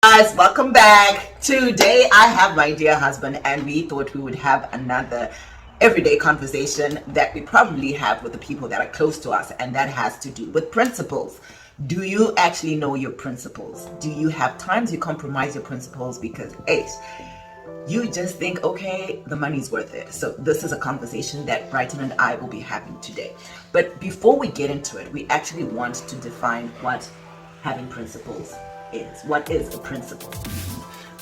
Guys, welcome back. Today I have my dear husband, and we thought we would have another everyday conversation that we probably have with the people that are close to us, and that has to do with principles. Do you actually know your principles? Do you have times you compromise your principles because you just think, okay, the money's worth it? So this is a conversation that Brighton and I will be having today. But before we get into it, we actually want to define what having principles is. What is a principle?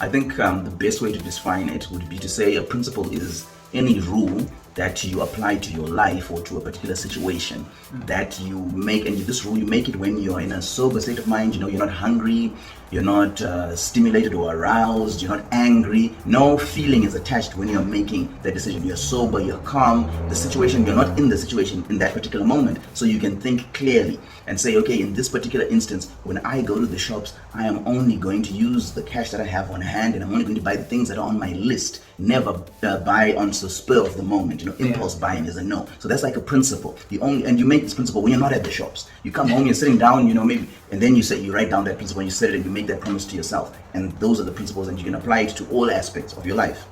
I think the best way to define it would be to say a principle is any rule that you apply to your life or to a particular situation that you make. And this rule, you make it when you're in a sober state of mind. You're not hungry, you're not stimulated or aroused, you're not angry. No feeling is attached when you're making the decision. You're sober, you're calm. The situation, you're not in the situation in that particular moment, so you can think clearly and say, okay, in this particular instance, when I go to the shops, I am only going to use the cash that I have on hand, and I'm only going to buy the things that are on my list. Never buy on the spur of the moment. Impulse buying is a no. So that's like a principle. You make this principle when you're not at the shops. You come home, you're sitting down, maybe, and then you write down that principle, and you set it, and you make that promise to yourself. And those are the principles, and you can apply it to all aspects of your life.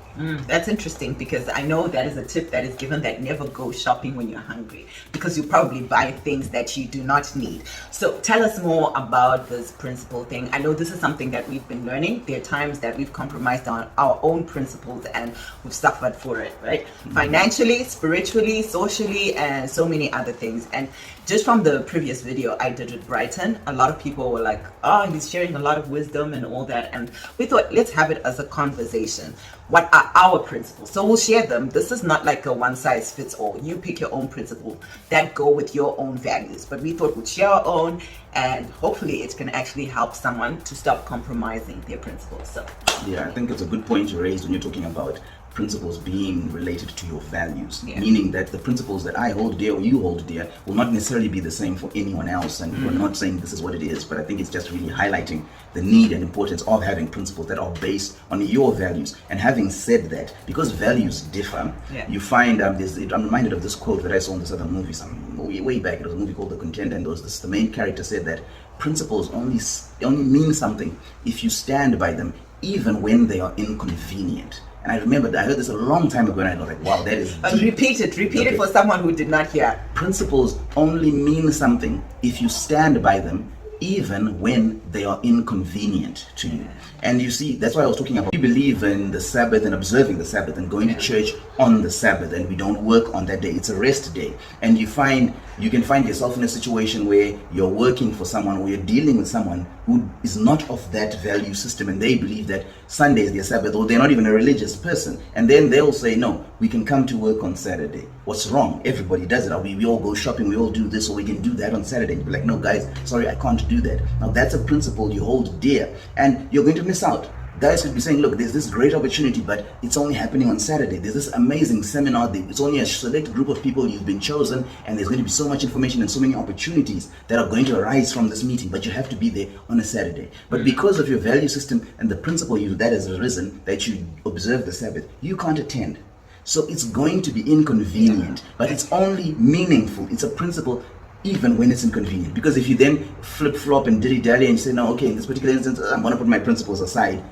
That's interesting, because I know that is a tip that is given, that never go shopping when you're hungry, because you probably buy things that you do not need. So tell us more about this principle thing. I know this is something that we've been learning. There are times that we've compromised on our own principles and we've suffered for it, right? Financially, spiritually, socially, and so many other things. And just from the previous video I did with Brighton, a lot of people were like, oh, he's sharing a lot of wisdom and all that. And we thought, let's have it as a conversation. What are our principles? So we'll share them. This is not like a one size fits all. You pick your own principles that go with your own values. But we thought we'd share our own, and hopefully it can actually help someone to stop compromising their principles. So yeah, I think it's a good point you raised when you're talking about principles being related to your values, meaning that the principles that I hold dear or you hold dear will not necessarily be the same for anyone else. And we're not saying this is what it is, but I think it's just really highlighting the need and importance of having principles that are based on your values. And having said that, because values differ, you find I'm reminded of this quote that I saw in this other movie way back. It was a movie called The Contender, and the main character said that principles only mean something if you stand by them, even when they are inconvenient. And I remember I heard this a long time ago, and I was like, wow, that is deep. Repeat it for someone who did not hear. Principles only mean something if you stand by them, even when they are inconvenient to you. And you see, that's why I was talking about, we believe in the Sabbath and observing the Sabbath and going to church on the Sabbath, and we don't work on that day. It's a rest day. And you can find yourself in a situation where you're working for someone, or you're dealing with someone who is not of that value system, and they believe that Sunday is their Sabbath, or they're not even a religious person. And then they'll say, no, we can come to work on Saturday. What's wrong? Everybody does it. We all go shopping, we all do this, or we can do that on Saturday. You'll be like, no guys, sorry, I can't do that. Now that's a principle you hold dear, and you're going to miss out. Guys could be saying, look, there's this great opportunity, but it's only happening on Saturday. There's this amazing seminar. It's only a select group of people. You've been chosen, and there's going to be so much information and so many opportunities that are going to arise from this meeting, but you have to be there on a Saturday. But because of your value system and the principle that has arisen, that you observe the Sabbath, you can't attend. So it's going to be inconvenient, but it's only meaningful. It's a principle even when it's inconvenient. Because if you then flip-flop and dilly-dally and say, no, okay, in this particular instance, I'm going to put my principles aside,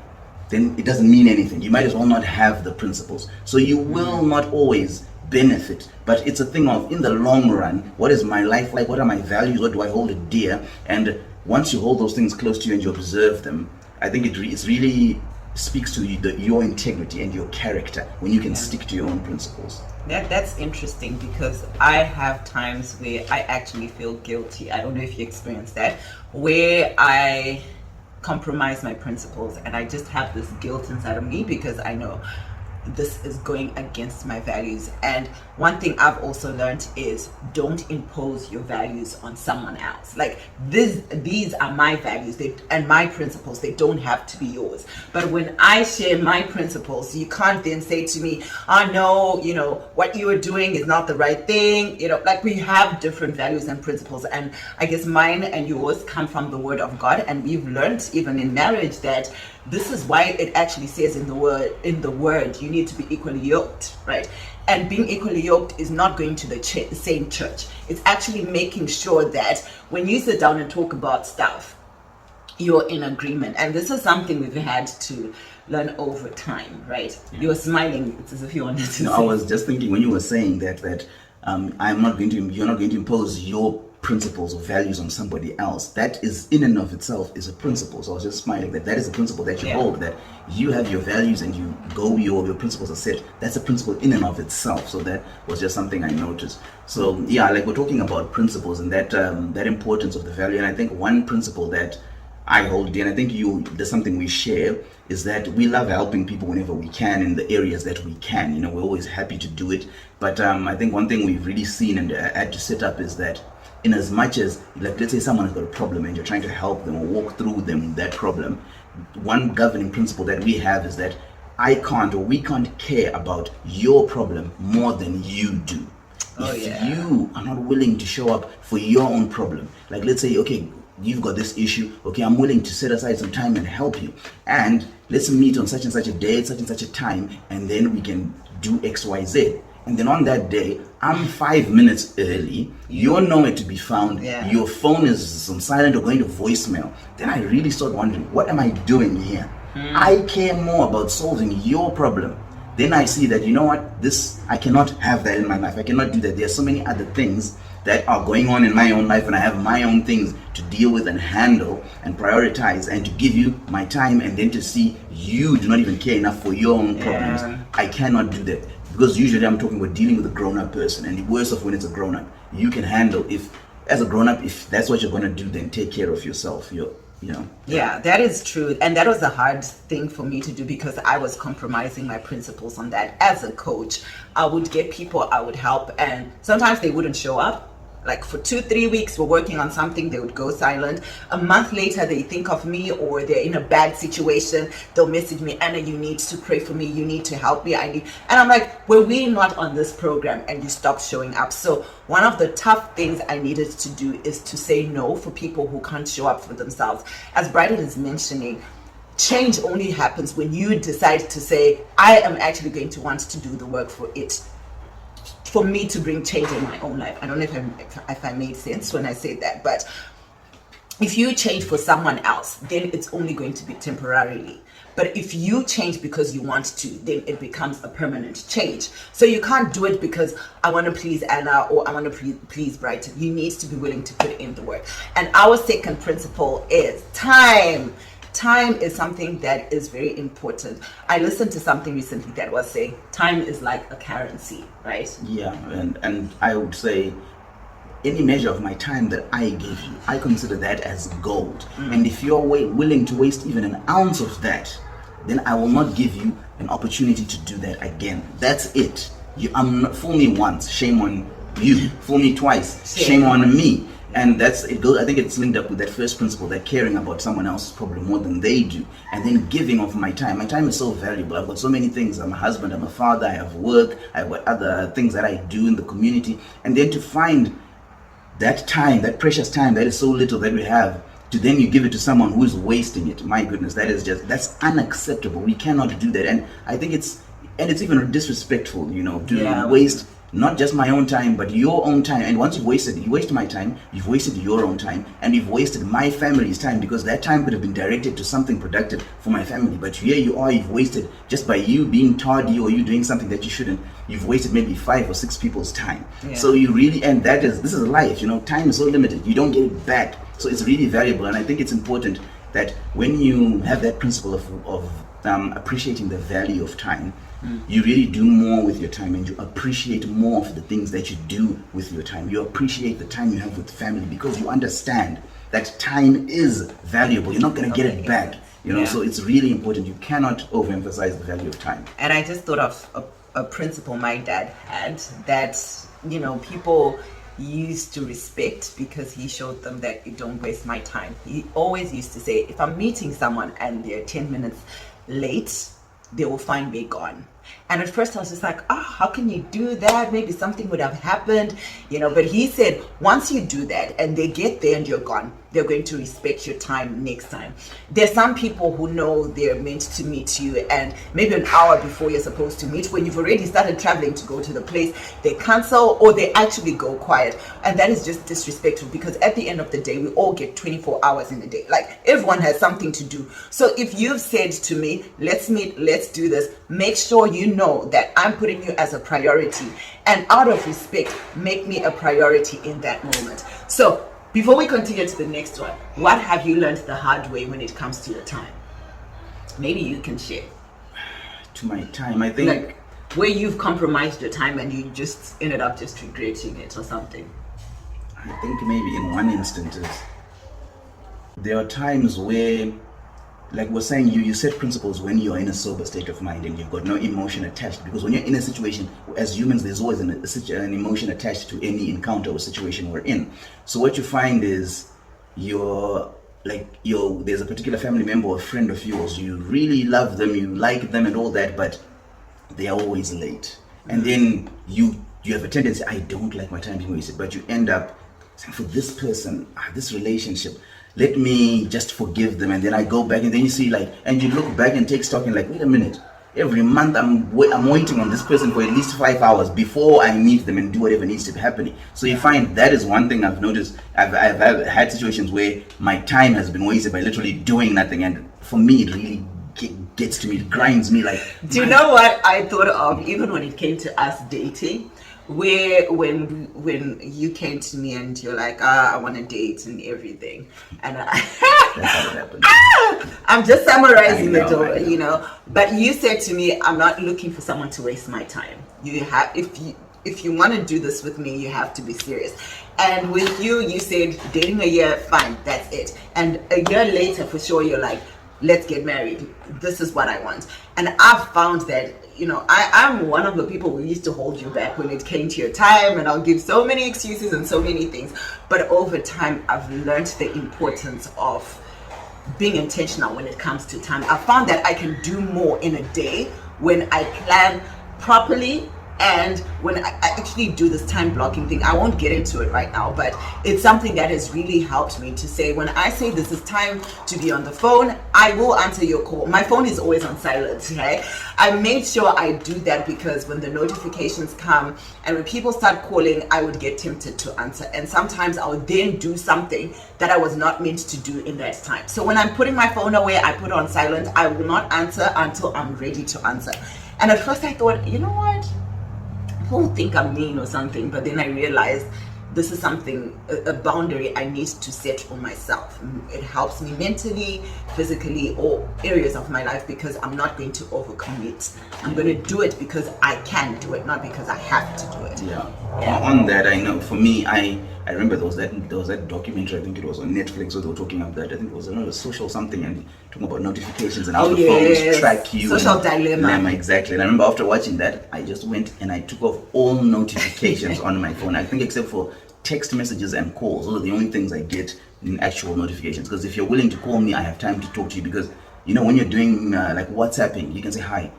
then it doesn't mean anything. You might as well not have the principles. So you will not always benefit, but it's a thing of, in the long run, what is my life like? What are my values? What do I hold it dear? And once you hold those things close to you and you observe them, I think it really speaks to your integrity and your character when you can stick to your own principles. That's interesting, because I have times where I actually feel guilty. I don't know if you experience that, where I compromise my principles and I just have this guilt inside of me because I know this is going against my values. And one thing I've also learned is, don't impose your values on someone else. Like these are my values and my principles. They don't have to be yours. But when I share my principles, you can't then say to me, oh no, what you are doing is not the right thing. Like, we have different values and principles, and I guess mine and yours come from the Word of God. And we've learned even in marriage that this is why it actually says in the word you need to be equally yoked, right? And being equally yoked is not going to the same church. It's actually making sure that when you sit down and talk about stuff, you're in agreement. And this is something we've had to learn over time, right? Yeah. You're smiling. It's as if you wanted to No, say. I was just thinking when you were saying that I'm not going to, you're not going to impose your principles or values on somebody else. That is in and of itself is a principle. So I was just smiling that is a principle that you hold, that you have your values and you go, your principles are set. That's a principle in and of itself. So that was just something I noticed. So yeah, like we're talking about principles and that that importance of the value. And I think one principle that I hold dear, and I think there's something we share, is that we love helping people whenever we can in the areas that we can. You know, we're always happy to do it. But I think one thing we've really seen and had to set up is that in as much as, like, let's say someone has got a problem and you're trying to help them or walk through them that problem, one governing principle that we have is that we can't care about your problem more than you do. If you are not willing to show up for your own problem, like let's say, okay, you've got this issue, okay, I'm willing to set aside some time and help you, and let's meet on such and such a day, such and such a time, and then we can do XYZ. And then on that day, I'm 5 minutes early, you're nowhere to be found, your phone is on silent or going to voicemail. Then I really start wondering, what am I doing here? I care more about solving your problem. Then I see that, you know what, I cannot have that in my life. I cannot do that. There are so many other things that are going on in my own life, and I have my own things to deal with and handle and prioritize, and to give you my time, and then to see you do not even care enough for your own problems. I cannot do that, because usually I'm talking about dealing with a grown-up person, and the worst of when it's a grown-up, you can handle. As a grown-up, if that's what you're going to do, then take care of yourself. Yeah, that is true. And that was a hard thing for me to do, because I was compromising my principles on that. As a coach, I would get people, I would help, and sometimes they wouldn't show up. Like for 2-3 weeks, we're working on something, they would go silent. A month later, they think of me, or they're in a bad situation, they'll message me, Anna, you need to pray for me, you need to help me, and I'm like, were we not on this program and you stopped showing up? So one of the tough things I needed to do is to say no for people who can't show up for themselves. As Bryden is mentioning, change only happens when you decide to say, I am actually going to want to do the work for me to bring change in my own life. I don't know if I made sense when I said that, but if you change for someone else, then it's only going to be temporarily. But if you change because you want to, then it becomes a permanent change. So you can't do it because I want to please Anna or I want to please Brighton. You need to be willing to put in the work. And our second principle is time. Time is something that is very important. I listened to something recently that was saying time is like a currency, right? Yeah, and I would say any measure of my time that I give you, I consider that as gold. And if you're willing to waste even an ounce of that, then I will not give you an opportunity to do that again. That's it. Fool me once, shame on you. Fool me twice, shame on me. And I think it's linked up with that first principle, that caring about someone else's problem more than they do, and then giving of my time. My time is so valuable. I've got so many things. I'm a husband, I'm a father, I have work, I've got other things that I do in the community. And then to find that time, that precious time that is so little that we have, to then you give it to someone who is wasting it. My goodness, that's unacceptable. We cannot do that. And I think it's even disrespectful, to waste not just my own time, but your own time. And once you wasted my time, you've wasted your own time, and you've wasted my family's time, because that time could have been directed to something productive for my family. But here you are, you've wasted, just by you being tardy or you doing something that you shouldn't, you've wasted maybe 5 or 6 people's time. So you really, and this is life, time is so limited, you don't get it back. So it's really valuable. And I think it's important that when you have that principle of appreciating the value of time, you really do more with your time, and you appreciate more of the things that you do with your time. You appreciate the time you have with family, because you understand that time is valuable. You're not going to get it back, so it's really important. You cannot overemphasize the value of time. And I just thought of a principle my dad had that, people used to respect, because he showed them that you don't waste my time. He always used to say, if I'm meeting someone and they're 10 minutes late, they will find me gone. And at first I was just like, how can you do that? Maybe something would have happened, but he said, once you do that and they get there and you're gone, they're going to respect your time next time. There's some people who know they're meant to meet you, and maybe an hour before you're supposed to meet, when you've already started traveling to go to the place, they cancel or they actually go quiet. And that is just disrespectful, because at the end of the day, we all get 24 hours in a day. Like, everyone has something to do. So if you've said to me, let's meet, let's do this, make sure you know that I'm putting you as a priority, and out of respect, make me a priority in that moment. So before we continue to the next one, what have you learned the hard way when it comes to your time? Maybe you can share. To my time, I think, Like, where you've compromised your time and you just ended up just regretting it or something. I think maybe in one instance there are times where, like we're saying, you set principles when you're in a sober state of mind and you've got no emotion attached, because when you're in a situation, as humans, there's always an emotion attached to any encounter or situation we're in. So what you find is there's a particular family member or friend of yours, you really love them, you like them and all that, but they are always late. And then you have a tendency, I don't like my time being wasted, but you end up saying, for this person, this relationship, let me just forgive them. And then I go back, and then you see, like, and you look back and take stock and like, wait a minute, every month I'm waiting on this person for at least 5 hours before I meet them and do whatever needs to be happening. So you find that is one thing I've noticed. I've had situations where my time has been wasted by literally doing nothing, and for me it really gets to me, it grinds me. Like, do you know what I thought of, even when it came to us dating, where when you came to me and you're like, I want to date and everything, and that's how it happened. I'm just summarizing I know, it all, but you said to me, I'm not looking for someone to waste my time. You have, if you want to do this with me, you have to be serious. And with you said dating a year, fine, that's it. And a year later, for sure, you're like, let's get married. This is what I want. And I've found that, I'm one of the people who used to hold you back when it came to your time, and I'll give so many excuses and so many things. But over time, I've learned the importance of being intentional when it comes to time. I found that I can do more in a day when I plan properly, and when I actually do this time blocking thing. I won't get into it right now, but it's something that has really helped me to say, when I say this is time to be on the phone, I will answer your call. My phone is always on silent, right? I made sure I do that, because when the notifications come and when people start calling, I would get tempted to answer, and sometimes I would then do something that I was not meant to do in that time. So when I'm putting my phone away, I put it on silent. I will not answer until I'm ready to answer. And at first I thought, you know what, people think I'm mean or something, but then I realized this is something, a boundary I need to set for myself. It helps me mentally, physically, or areas of my life, because I'm not going to overcommit. I'm going to do it because I can do it, not because I have to do it. Yeah. On that, I know, for me, I remember there was that documentary, I think it was on Netflix, where they were talking about that. I think it was another social something, and talking about notifications and how the phones track you. Social dilemma. Exactly. And I remember after watching that, I just went and I took off all notifications on my phone. I think except for text messages and calls. Those are the only things I get in actual notifications. Because if you're willing to call me, I have time to talk to you. Because when you're doing like WhatsApping, you can say hi,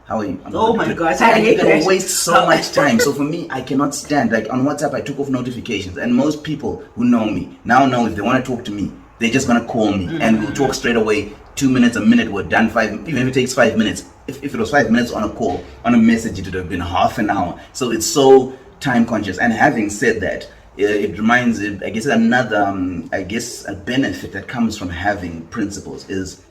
how are you? Oh my gosh, I hate that. that. Waste so much time. So for me, I cannot stand, like on WhatsApp, I took off notifications, and most people who know me now know if they want to talk to me, they're just gonna call me, and we'll talk straight away. 2 minutes, a minute, we're done. Even if it takes 5 minutes. If it was 5 minutes on a call, on a message, it would have been half an hour. So it's so time conscious. And having said that, it reminds, I guess, another, a benefit that comes from having principles is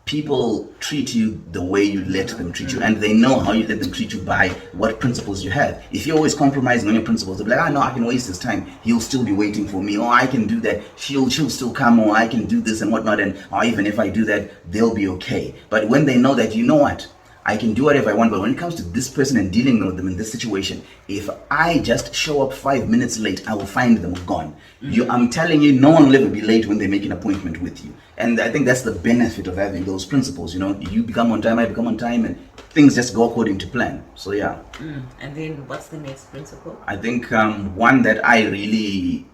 people treat you the way you let them treat you, and they know how you let them treat you by what principles you have. If you're always compromising on your principles, they'll be like, no, I can waste his time, he'll still be waiting for me, or I can do that, she'll still come, or I can do this and whatnot, and or even if I do that, they'll be okay. But when they know that, you know what, I can do whatever I want, but when it comes to this person and dealing with them in this situation, if I just show up 5 minutes late, I will find them gone. I'm telling you, no one will ever be late when they make an appointment with you. And I think that's the benefit of having those principles. You become on time, I become on time, and things just go according to plan. So yeah. And then what's the next principle? I think one that I really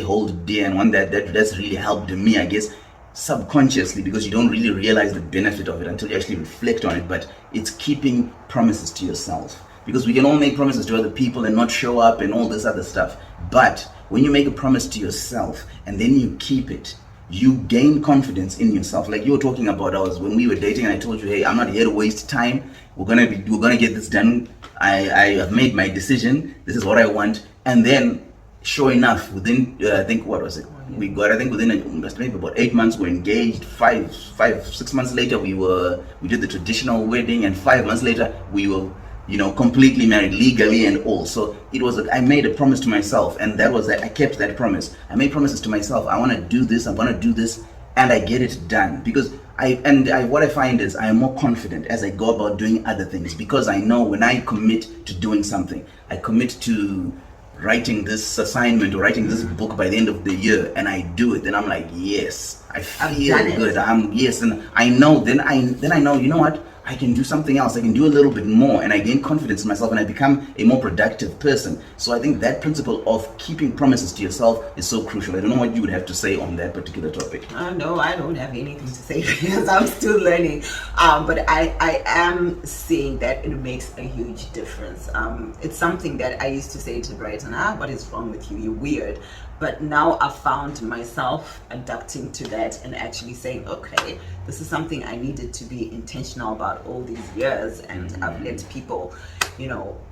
hold dear, and one that's really helped me, I guess, subconsciously, because you don't really realize the benefit of it until you actually reflect on it, but it's keeping promises to yourself. Because we can all make promises to other people and not show up and all this other stuff, But when you make a promise to yourself and then you keep it, you gain confidence in yourself. Like you were talking about, when we were dating, and I told you, hey, I'm not here to waste time. We're gonna get this done. I have made my decision. This is what I want. And then, sure enough, within I think what was it? Within maybe about 8 months we're engaged. 6 months later we did the traditional wedding, and 5 months later we were completely married legally and all. So it was I made a promise to myself, and that was that. I kept that promise. I made promises to myself. I want to do this. I'm going to do this, and I get it done because what I find is I am more confident as I go about doing other things, because I know when I commit to doing something, I commit to writing this assignment or writing this book by the end of the year, and I do it, then I'm like, yes, I feel good. And I know. Then I know. You know what? I can do something else. I can do a little bit more, and I gain confidence in myself, and I become a more productive person. So I think that principle of keeping promises to yourself is so crucial. I don't know what you would have to say on that particular topic. No, I don't have anything to say because I'm still learning. But I am seeing that it makes a huge difference. It's something that I used to say to Brighton, what is wrong with you? You're weird. But now I've found myself adapting to that and actually saying, okay, this is something I needed to be intentional about all these years, and I've let people,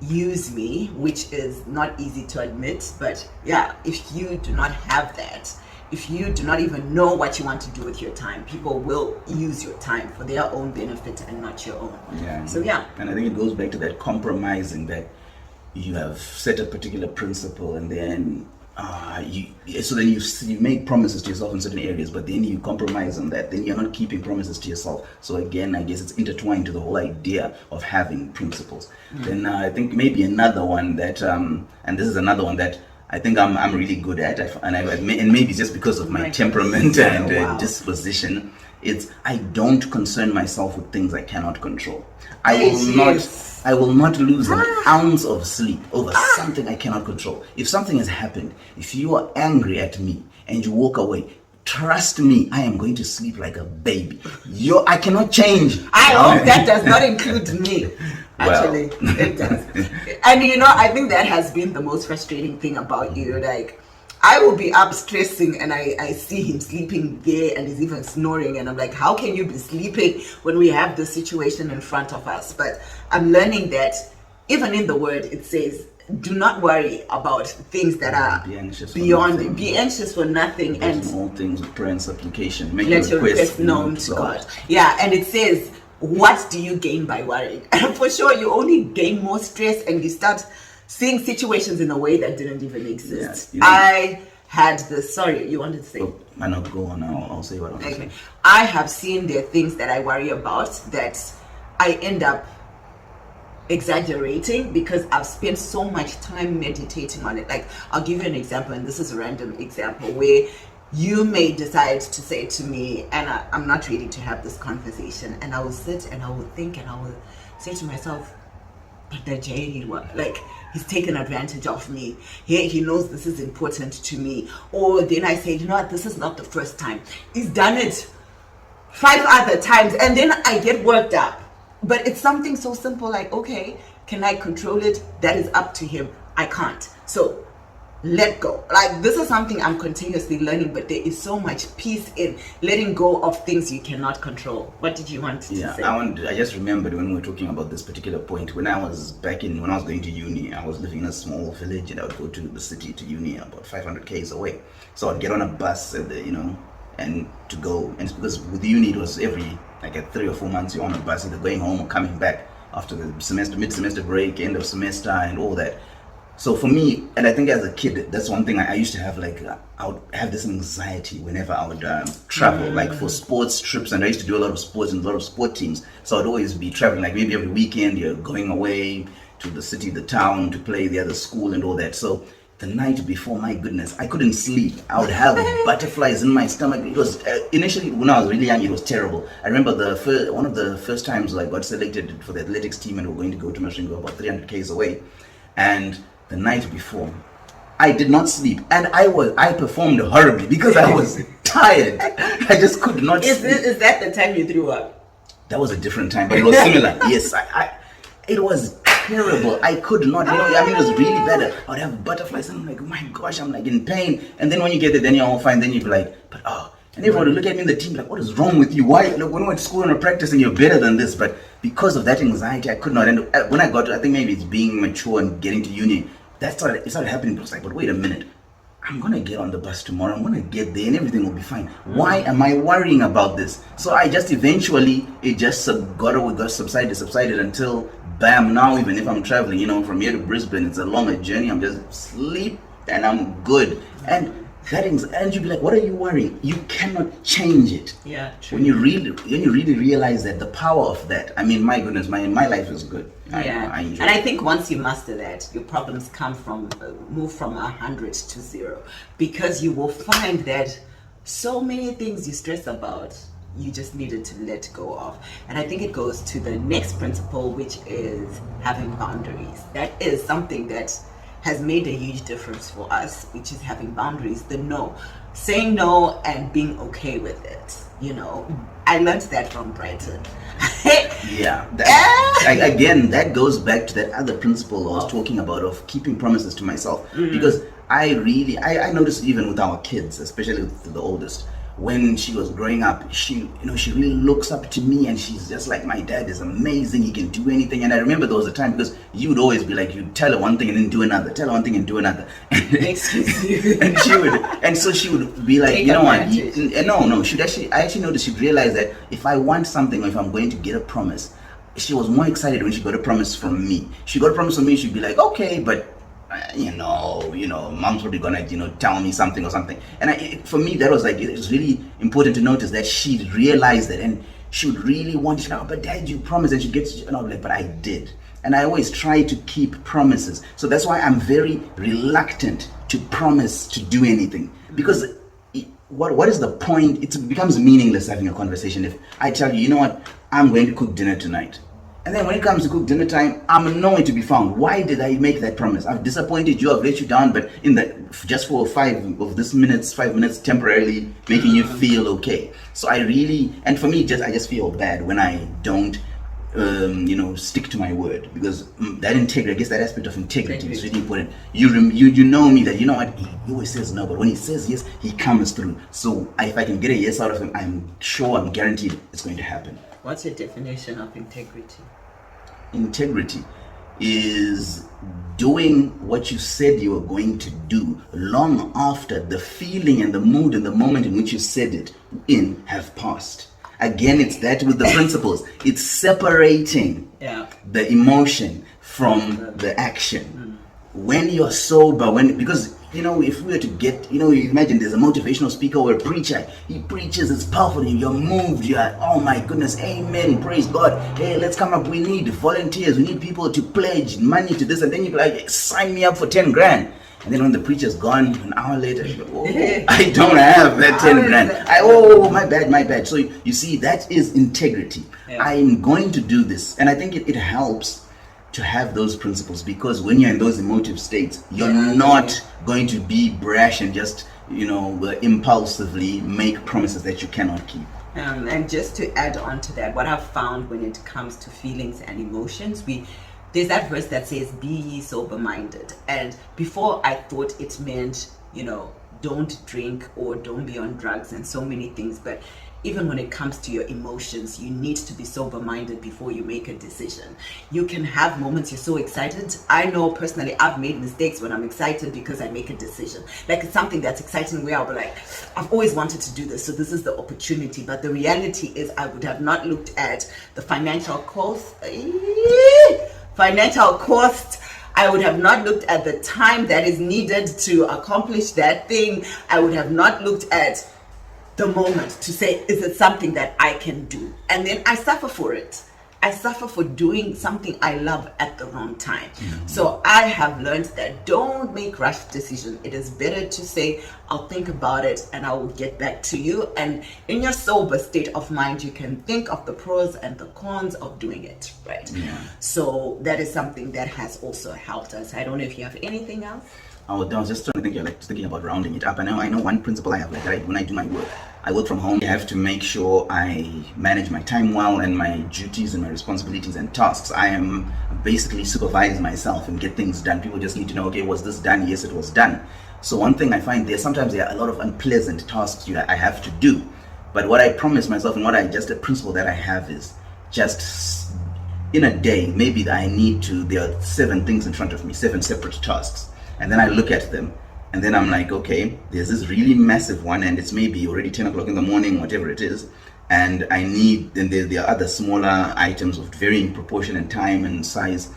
use me, which is not easy to admit. But yeah, if you do not have that, if you do not even know what you want to do with your time, people will use your time for their own benefit and not your own. Yeah. So yeah. And I think it goes back to that compromising, that you have set a particular principle, and then you make promises to yourself in certain areas, but then you compromise on that. Then you're not keeping promises to yourself. So again, I guess it's intertwined to the whole idea of having principles. Then I think maybe another one that, and this is another one that I think I'm really good at, and maybe just because of my temperament and disposition, it's I don't concern myself with things I cannot control. I will not lose an ounce of sleep over something I cannot control. If something has happened, if you are angry at me and you walk away, trust me, I am going to sleep like a baby. I cannot change. I hope that does not include me. Actually, it does. And I think that has been the most frustrating thing about you. Like, I will be up stressing, and I see him sleeping there, and he's even snoring, and I'm like, how can you be sleeping when we have this situation in front of us? But I'm learning that even in the word it says, do not worry about things that are beyond. Be anxious for nothing, and in all things with prayer and supplication make your request known to God. Yeah, and it says, what do you gain by worrying? And for sure you only gain more stress, and you start seeing situations in a way that didn't even exist. Yeah, I had this. Sorry, you wanted to say? Oh, I know. Go on. I'll say what I want to say. I have seen there things that I worry about that I end up exaggerating because I've spent so much time meditating on it. Like, I'll give you an example, and this is a random example where you may decide to say to me, and I'm not ready to have this conversation, and I will sit and I will think and I will say to myself, but that Jay, like, he's taken advantage of me. He knows this is important to me. Or then I say, what, this is not the first time. He's done it 5 other times. And then I get worked up. But it's something so simple like, okay, can I control it? That is up to him. I can't. So let go. Like, this is something I'm continuously learning, but there is so much peace in letting go of things you cannot control. What did you want to say? I just remembered when we were talking about this particular point, when I was going to uni, I was living in a small village, and I would go to the city to uni about 500 k's away. So I'd get on a bus and to go, and it's because with uni it was every at 3 or 4 months you're on a bus, either going home or coming back after the semester, mid-semester break, end of semester, and all that. So for me, and I think as a kid, that's one thing I used to have, like, I would have this anxiety whenever I would travel, like for sports trips, and I used to do a lot of sports and a lot of sport teams. So I'd always be traveling, like maybe every weekend you're going away to the city, the town, to play the other school and all that. So the night before, my goodness, I couldn't sleep. I would have butterflies in my stomach. It was, initially when I was really young, it was terrible. I remember one of the first times I got selected for the athletics team, and we were going to go to Mashingo, about 300 k's away. And the night before, I did not sleep, and I performed horribly because I was tired. I just could not sleep. Is that the time you threw up? That was a different time, but it was similar. Yes, it was terrible. I could not, I mean, it was really bad. I would have butterflies, and I'm like, oh my gosh, I'm like in pain. And then when you get there, then you're all fine. Then you'd be like, but and everyone would look at me in the team like, what is wrong with you? Why? Look, when we went to school and we're practicing, you're better than this. But because of that anxiety, I could not. And when I got to, I think maybe it's being mature and getting to uni, it started happening. It was like, but wait a minute. I'm going to get on the bus tomorrow. I'm going to get there and everything will be fine. Why am I worrying about this? So I just eventually, it just subsided until, bam, now even if I'm traveling, from here to Brisbane, it's a longer journey. I'm just sleep and I'm good. And and you'd be like, what are you worrying? You cannot change it. Yeah, true. When you really realize that the power of that, I mean, my goodness, my life is good. I enjoy and it. I think once you master that, your problems move from 100 to 0, because you will find that so many things you stress about, you just needed to let go of. And I think it goes to the next principle, which is having boundaries. That is something that has made a huge difference for us, which is having boundaries. The no, saying no and being okay with it. I learned that from Brighton. Yeah, again, that goes back to that other principle I was talking about of keeping promises to myself. Because I noticed even with our kids, especially with the oldest, when she was growing up, she really looks up to me, and she's just like, my dad is amazing, he can do anything. And I remember there was a time, because you would always be like, you'd tell her one thing and then do another, tell her one thing and do another. Excuse you. and so she would be like, No, I actually noticed she'd realize that if I want something, or if I'm going to get a promise, she was more excited when she got a promise from me. She got a promise from me, she'd be like, okay, but mom's probably gonna tell me something or something. And for me, that was like, it was really important to notice that she realized that, and she would really want to, but dad, you promised. And she'd get like, but I did. And I always try to keep promises. So that's why I'm very reluctant to promise to do anything, because what is the point? It becomes meaningless having a conversation if I tell you, what, I'm going to cook dinner tonight. And then when it comes to cook dinner time, I'm nowhere to be found. Why did I make that promise? I've disappointed you, I've let you down, but just for 5 minutes temporarily making you feel okay. So and for me, I just feel bad when I don't, stick to my word, because that integrity, I guess that aspect of integrity is really important. You know me that, what, he always says no, but when he says yes, he comes through. So if I can get a yes out of him, I'm guaranteed it's going to happen. What's your definition of integrity? Integrity is doing what you said you were going to do long after the feeling and the mood and the moment in which you said it have passed. Again, it's that with the principles. It's separating the emotion from the action. When you're sober, because if we were to get, you imagine there's a motivational speaker or a preacher, he preaches, it's powerful, you're moved, you're, oh my goodness, amen, praise God, hey, let's come up, we need volunteers, we need people to pledge money to this, and then you're like, sign me up for 10 grand. And then when the preacher's gone, an hour later, you're like, I don't have that 10 grand. My bad. So you see, that is integrity. Yeah. I'm going to do this. And I think it helps to have those principles, because when you're in those emotive states, you're not going to be brash and just impulsively make promises that you cannot keep. And just to add on to that, what I've found when it comes to feelings and emotions, there's that verse that says, be ye sober minded. And before I thought it meant don't drink or don't be on drugs and so many things, but even when it comes to your emotions, you need to be sober-minded before you make a decision. You can have moments you're so excited. I know personally I've made mistakes when I'm excited because I make a decision. Like, it's something that's exciting where I'll be like, I've always wanted to do this, so this is the opportunity. But the reality is I would have not looked at the financial cost. I would have not looked at the time that is needed to accomplish that thing. I would have not looked at the moment to say, is it something that I can do? And then I suffer for it. I suffer for doing something I love at the wrong time. Mm-hmm. So I have learned that don't make rush decisions. It is better to say, I'll think about it and I will get back to you. And in your sober state of mind, you can think of the pros and the cons of doing it, right? Yeah. So that is something that has also helped us. I don't know if you have anything else. I was just trying to think, you're like thinking about rounding it up. I know one principle I have, like when I do my work, I work from home. I have to make sure I manage my time well and my duties and my responsibilities and tasks. I am basically supervise myself and get things done. People just need to know, okay, was this done? Yes, it was done. So one thing I find sometimes there are a lot of unpleasant tasks I have to do. But what I promise myself and a principle that I have is just in a day, maybe there are 7 things in front of me, 7 separate tasks. And then I look at them and then I'm like, okay, there's this really massive one and it's maybe already 10 o'clock in the morning, whatever it is. And then there are other smaller items of varying proportion and time and size.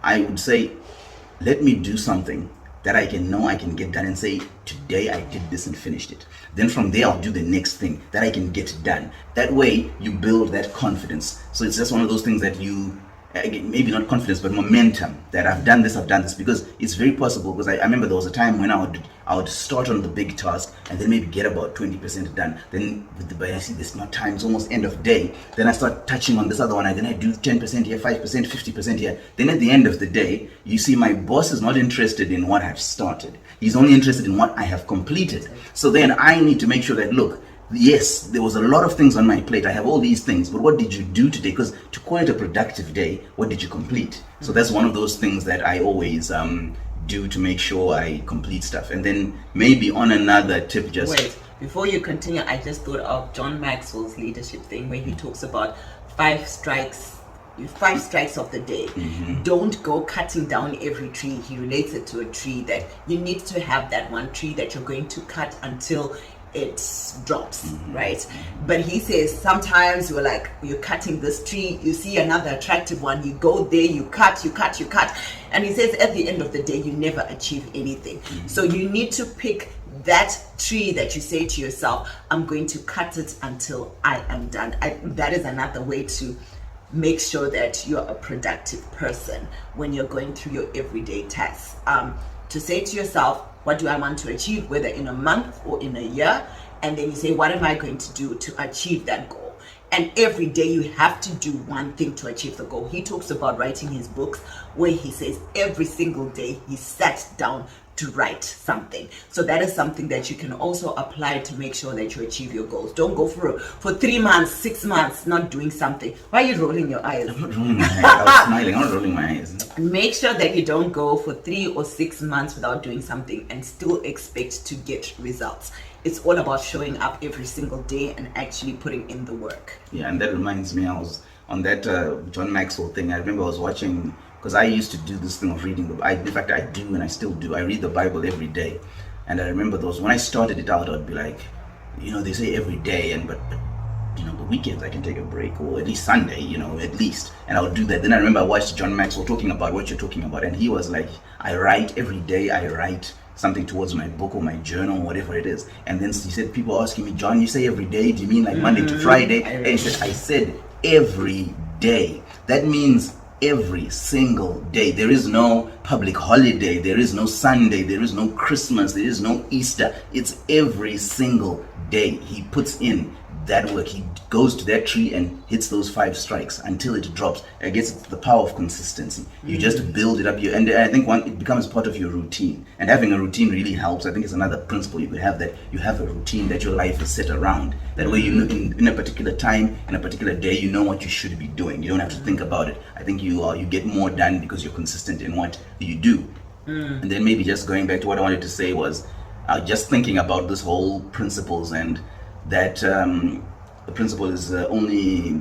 I would say, let me do something that I can get done and say, today I did this and finished it. Then from there, I'll do the next thing that I can get done. That way, you build that confidence. So it's just one of those things that maybe not confidence, but momentum, that I've done this, because it's very possible, because I remember there was a time when I would start on the big task and then maybe get about 20% done. Then but I see there's not time, it's almost end of day. Then I start touching on this other one, and then I do 10% here, 5%, 50% here. Then at the end of the day, you see my boss is not interested in what I've started. He's only interested in what I have completed. So then I need to make sure that, look, yes, there was a lot of things on my plate. I have all these things, but what did you do today? Because to call it a productive day, what did you complete? So that's one of those things that I always do to make sure I complete stuff. And then maybe on another tip, wait, before you continue, I just thought of John Maxwell's leadership thing where he talks about 5 strikes of the day. Mm-hmm. Don't go cutting down every tree. He relates it to a tree, that you need to have that one tree that you're going to cut until it drops, right? But he says sometimes you're cutting this tree, you see another attractive one, you go there, you cut, and he says at the end of the day you never achieve anything. So you need to pick that tree that you say to yourself, I'm going to cut it until I am done. That is another way to make sure that you're a productive person when you're going through your everyday tasks. To say to yourself, what do I want to achieve, whether in a month or in a year? And then you say, what am I going to do to achieve that goal? And every day you have to do one thing to achieve the goal. He talks about writing his books, where he says every single day he sat down to write something. So that is something that you can also apply to make sure that you achieve your goals. Don't go for 3 months, 6 months not doing something. Why are you rolling your eyes? I'm not rolling my eyes. I was smiling. I'm not rolling my eyes. Make sure that you don't go for 3 or 6 months without doing something and still expect to get results. It's all about showing up every single day and actually putting in the work. Yeah, and that reminds me, I was on that John Maxwell thing. I remember I was watching, because I used to do this thing of reading in fact I do, and I still do. I read the Bible every day. And I remember when I started it out, I'd be like, they say every day, but the weekends I can take a break, or at least Sunday, at least. And I would do that. Then I remember I watched John Maxwell talking about what you're talking about, and he was like, I write every day. I write something towards my book or my journal, whatever it is. And then he said, people asking me, John, you say every day, do you mean like Monday to Friday? And he said, I said every day. That means every single day. There is no public holiday, there is no Sunday, there is no Christmas, there is no Easter. It's every single day. He puts in that work. He goes to that tree and hits those 5 strikes until it drops. I guess it's the power of consistency. You just build it up, and I think it becomes part of your routine. And having a routine really helps. I think it's another principle you could have, that you have a routine that your life is set around. That way, in a particular time, in a particular day, you know what you should be doing. You don't have to think about it. I think you get more done because you're consistent in what you do. And then maybe just going back to what I wanted to say was, just thinking about this whole principles, and that the principle is only,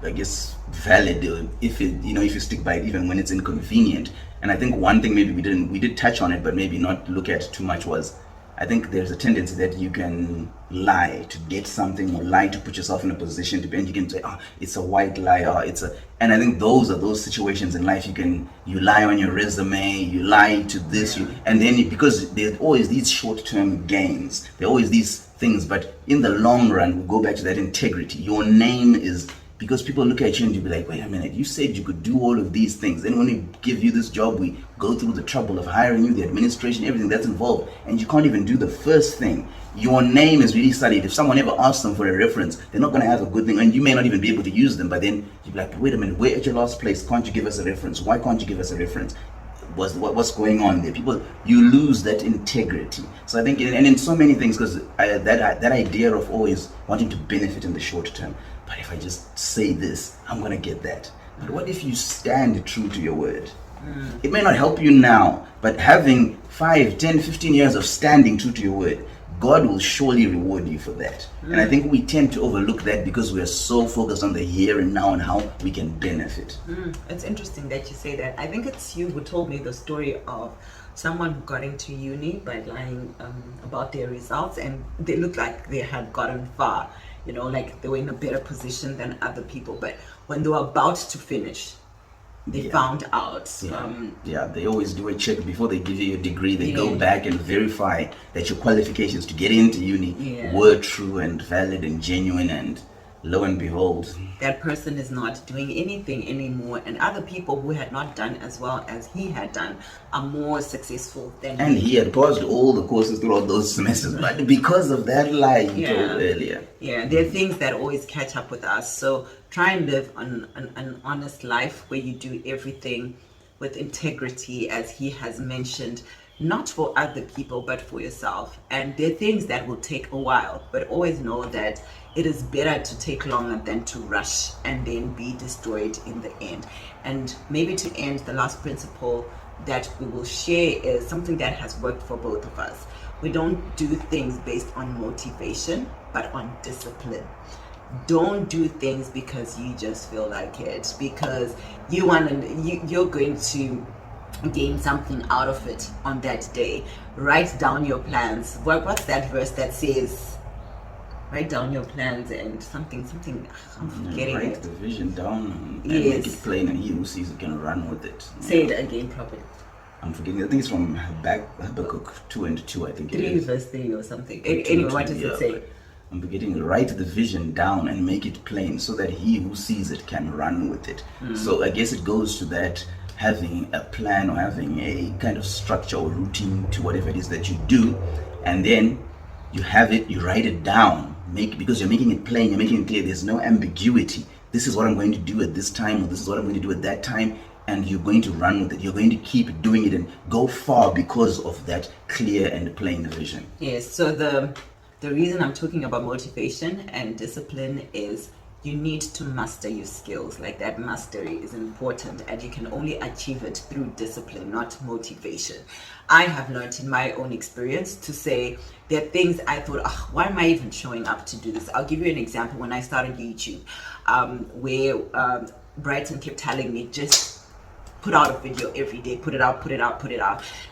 I guess, valid if you stick by it, even when it's inconvenient. And I think one thing maybe we did touch on it, but maybe not look at too much, was I think there's a tendency that you can lie to get something, or lie to put yourself in a position to be, and you can say, it's a white lie, and I think those are those situations in life. You lie on your resume, you lie to this, and then because there's always these short-term gains, there are always these things, but in the long run, we go back to that integrity. Your name is, because people look at you and you'll be like, wait a minute, you said you could do all of these things. Then when we give you this job, we go through the trouble of hiring you, the administration, everything that's involved, and you can't even do the first thing. Your name is really studied. If someone ever asks them for a reference, they're not going to have a good thing, and you may not even be able to use them. But then you'll be like, wait a minute, we're at your last place. Can't you give us a reference? Why can't you give us a reference? what's going on there. People, you lose that integrity. So I think, and in so many things, because that idea of always wanting to benefit in the short term. But if I just say this, I'm gonna get that. But what if you stand true to your word? It may not help you now, but having 5, 10, 15 years of standing true to your word, God will surely reward you for that. And I think we tend to overlook that because we are so focused on the here and now and how we can benefit. It's interesting that you say that. I think it's you who told me the story of someone who got into uni by lying about their results, and they looked like they had gotten far, like they were in a better position than other people. But when they were about to finish, they found out. They always do a check before they give you your degree. They go back and verify that your qualifications to get into uni were true and valid and genuine, and lo and behold, that person is not doing anything anymore, and other people who had not done as well as he had done are more successful than and he had paused all the courses throughout those semesters, but because of that lie he told earlier. There are things that always catch up with us. So try and live an honest life where you do everything with integrity, as he has mentioned, not for other people but for yourself. And there are things that will take a while, but always know that it is better to take longer than to rush and then be destroyed in the end. And maybe to end, the last principle that we will share is something that has worked for both of us. We don't do things based on motivation, but on discipline. Don't do things because you just feel like it, because you're going to gain something out of it on that day. Write down your plans. What's that verse that says, write down your plans and something I'm forgetting write it. the vision down and make it plain, and he who sees it can run with it. Say it again properly. I'm forgetting. I think it's from Habakkuk 2:2. I think 3 verse 3 or something. Anyway, what does it say? I'm forgetting. Write the vision down and make it plain, so that he who sees it can run with it. So I guess it goes to that, having a plan or having a kind of structure or routine to whatever it is that you do, and then you have it, you write it down, because you're making it plain, you're making it clear, there's no ambiguity. This is what I'm going to do at this time, or this is what I'm going to do at that time, and you're going to run with it. You're going to keep doing it and go far because of that clear and plain vision. Yes, so the reason I'm talking about motivation and discipline is you need to master your skills. Like, that mastery is important, and you can only achieve it through discipline, not motivation. I have learned in my own experience to say there are things I thought, why am I even showing up to do this? I'll give you an example. When I started YouTube, where Brighton kept telling me, just put out a video every day, put it out.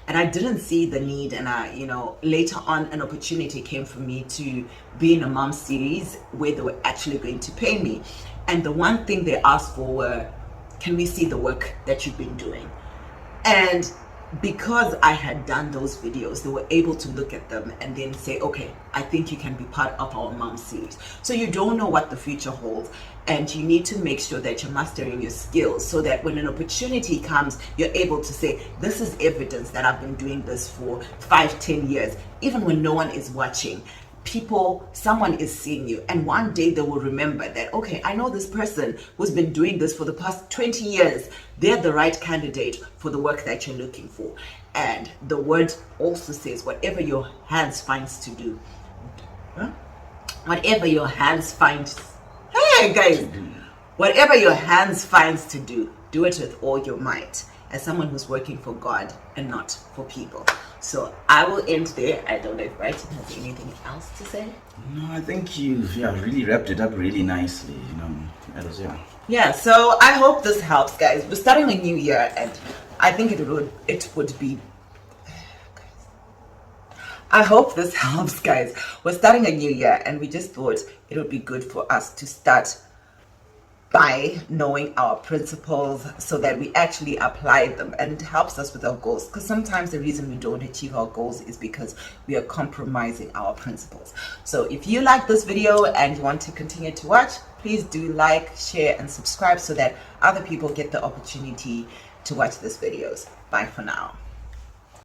And I didn't see the need. And later on, an opportunity came for me to be in a mom series where they were actually going to pay me. And the one thing they asked for were, can we see the work that you've been doing? And because I had done those videos, they were able to look at them and then say, okay, I think you can be part of our mom series. So you don't know what the future holds, and you need to make sure that you're mastering your skills, so that when an opportunity comes, you're able to say, this is evidence that I've been doing this for 5-10 years, even when no one is watching. Someone is seeing you, and one day they will remember that, okay, I know this person who's been doing this for the past 20 years. They're the right candidate for the work that you're looking for. And the word also says, whatever your hands finds to do, whatever your hands finds, whatever your hands finds to do, do it with all your might, as someone who's working for God and not for people. So I will end there. I don't know if Brighton has anything else to say. No, I think you've really wrapped it up really nicely. Yeah, so I hope this helps, guys. We're starting a new year, and I think it would be. I hope this helps, guys. We're starting a new year, and we just thought it would be good for us to start by knowing our principles so that we actually apply them, and it helps us with our goals, because sometimes the reason we don't achieve our goals is because we are compromising our principles. So if you like this video and you want to continue to watch, please do like, share, and subscribe so that other people get the opportunity to watch these videos. Bye for now.